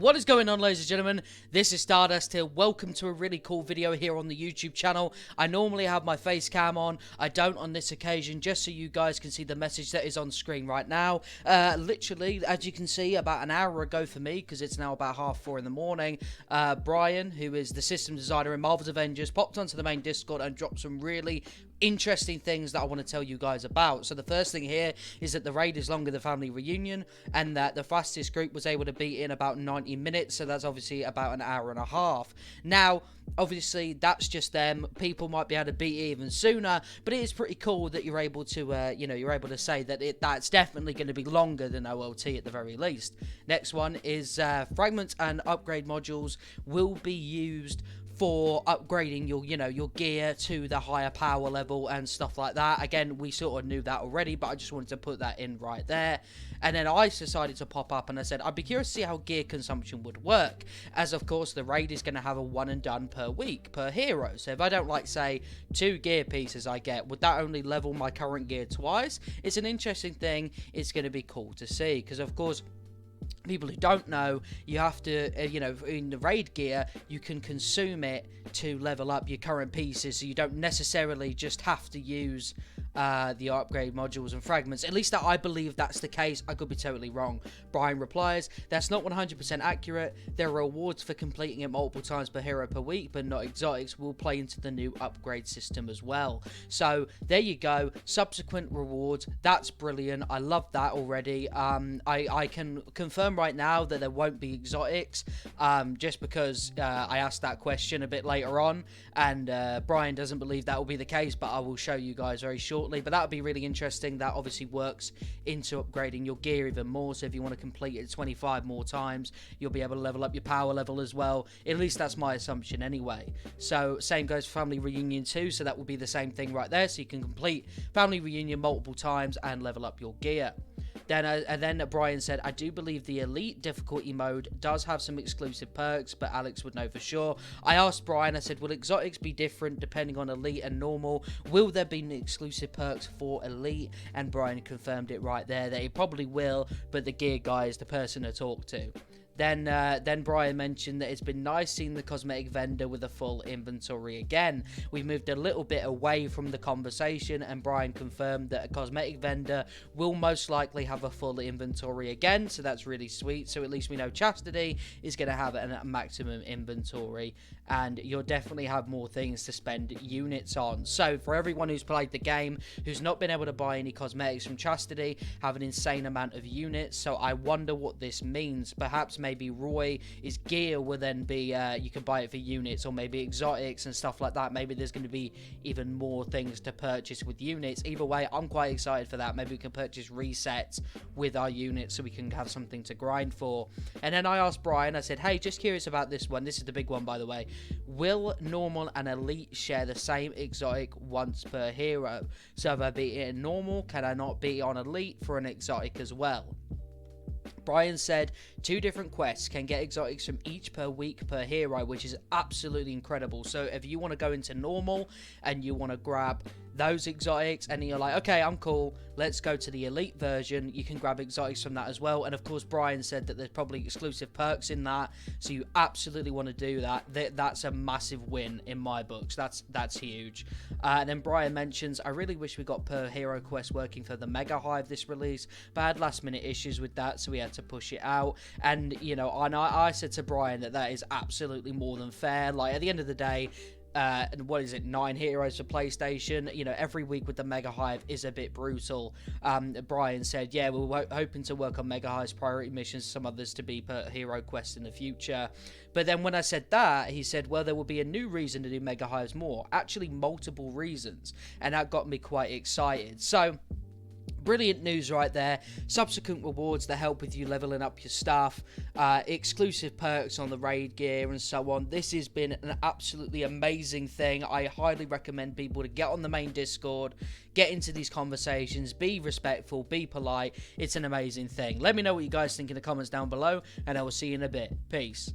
What is going on, ladies and gentlemen? This is Stardust here. Welcome to a really cool video here on the YouTube channel. I normally have my face cam on. I don't on this occasion, just so you guys can see the message that is on screen right now. Literally, as you can see, about an hour ago for me, because it's now about 4:30 in the morning, Brian, who is the system designer in Marvel's Avengers, popped onto the main Discord and dropped some really interesting things that I want to tell you guys about. So the first thing here is that the raid is longer than family reunion, and that the fastest group was able to beat in about 90 minutes, so that's obviously about an hour and a half. Now obviously that's just them. People might be able to beat it even sooner, but it is pretty cool that you're able to you're able to say that that's definitely going to be longer than OLT at the very least. Next one is fragments and upgrade modules will be used for upgrading your gear to the higher power level and stuff like that. Again, we sort of knew that already, but I just wanted to put that in right there. And then I decided to pop up and I said I'd be curious to see how gear consumption would work, as of course the raid is going to have a one and done per week per hero. So if I don't like, say, 2 gear pieces I get, would that only level my current gear twice? It's an interesting thing. It's going to be cool to see, because of course, people who don't know, you have to, in the raid gear, you can consume it to level up your current pieces, so you don't necessarily just have to use the upgrade modules and fragments. At least that I believe that's the case. I could be totally wrong. Brian replies, that's not 100% accurate. There are rewards for completing it multiple times per hero per week, but not exotics. Will play into the new upgrade system as well. So there you go. Subsequent rewards. That's brilliant. I love that already. I can confirm right now that there won't be exotics, just because I asked that question a bit later on, and Brian doesn't believe that will be the case, but I will show you guys very shortly. But that would be really interesting. That obviously works into upgrading your gear even more, so if you want to complete it 25 more times, you'll be able to level up your power level as well. At least that's my assumption anyway. So same goes for family reunion too, so that will be the same thing right there, so you can complete family reunion multiple times and level up your gear. Then Brian said, I do believe the elite difficulty mode does have some exclusive perks, but Alex would know for sure. I asked Brian, I said, will exotics be different depending on elite and normal? Will there be exclusive perks for elite? And Brian confirmed it right there, that it probably will, but the gear guy is the person to talk to. Then Brian mentioned that it's been nice seeing the Cosmetic Vendor with a full inventory again. We moved a little bit away from the conversation, and Brian confirmed that a Cosmetic Vendor will most likely have a full inventory again, so that's really sweet. So at least we know Chastity is going to have a maximum inventory, and you'll definitely have more things to spend units on. So for everyone who's played the game, who's not been able to buy any cosmetics from Chastity, have an insane amount of units. So I wonder what this means. Perhaps maybe his gear will then be, you can buy it for units, or maybe exotics and stuff like that. Maybe there's going to be even more things to purchase with units. Either way, I'm quite excited for that. Maybe we can purchase resets with our units so we can have something to grind for. And then I asked Brian, I said, hey, just curious about this one. This is the big one, by the way. Will normal and elite share the same exotic once per hero? So if I beat it in normal, can I not be on elite for an exotic as well? Brian said 2 different quests can get exotics from each per week per hero, which is absolutely incredible. So if you want to go into normal and you want to grab those exotics and you're like, okay, I'm cool, let's go to the elite version, you can grab exotics from that as well. And of course, Brian said that there's probably exclusive perks in that, so you absolutely want to do that. That's a massive win in my books. That's huge. And then Brian mentions, I really wish we got per hero quest working for the Mega Hive this release, but I had last minute issues with that, so we had to push it out. And I said to Brian that is absolutely more than fair. Like, at the end of the day, what is it, 9 heroes for PlayStation, every week with the Mega Hive is a bit brutal. Brian said, yeah, we're hoping to work on Mega Hive's priority missions, some others to be per hero quest in the future. But then when I said that, he said, well, there will be a new reason to do Mega Hives more, actually multiple reasons, and that got me quite excited. So brilliant news right there. Subsequent rewards that help with you leveling up your stuff, exclusive perks on the raid gear and so on. This has been an absolutely amazing thing. I highly recommend people to get on the main Discord, get into these conversations, be respectful, be polite. It's an amazing thing. Let me know what you guys think in the comments down below, and I will see you in a bit. Peace.